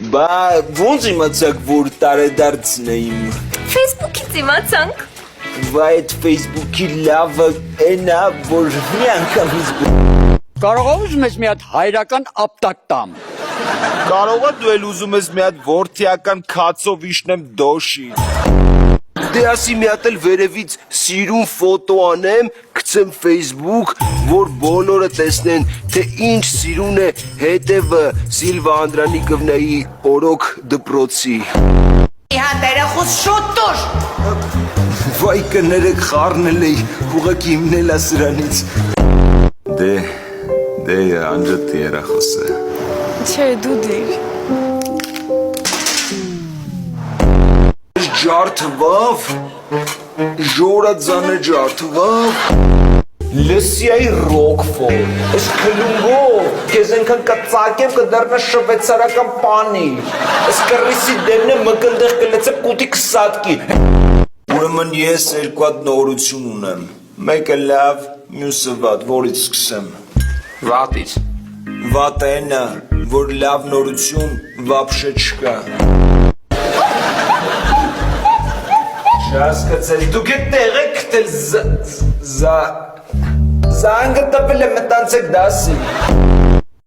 Բա ոնց իմացաք, որ տարեդարձն է իմ։ Facebook-ից իմացանք։ Բա այդ Facebook-ի լավը էն է, որ մի անգամ իսկ Կարող ես մեզ մի հատ հայրական ապտակ տամ։ կարող է դու էլ ուզում ես մի հատ որդիական քացով իշնեմ դոշի։ Դե ասի մի հատ էլ վերևից սիրուն ֆոտո անեմ, գցեմ Facebook, որ բոլորը տեսնեն, թե ինչ սիրուն է հետևը Սիլվա Անդրանիկովնայի օրոք դպրոցի։ Իհատ երախուս շուտ տուր։ Վայ կներեք խառնել էի, ուղղակի իմնել է սրանից։ Դե անջատ երախոսը։ Չէ, դու դիր։ Ջարդվավ, ժորadzանը ջարդվավ, լսիայի ռոկվոր, ես կլունգով, կեզ ենքան կծակեմ կդարնա շվեցարական պանի, ես կռիսի դեմն է մկնդեղ կլեցեմ կուտի կսատկի, ուրեմն ես երկու հատ նորություն ունեմ, մեկը լավ, մյուսը վատ, որից սկսեմ, Վատից։ վատ ենա, որ լավ նորություն վապշե չկա, Հասկացել, դուք էդ տեղ եք գտել զանգը տվել է մտանցեք դասի։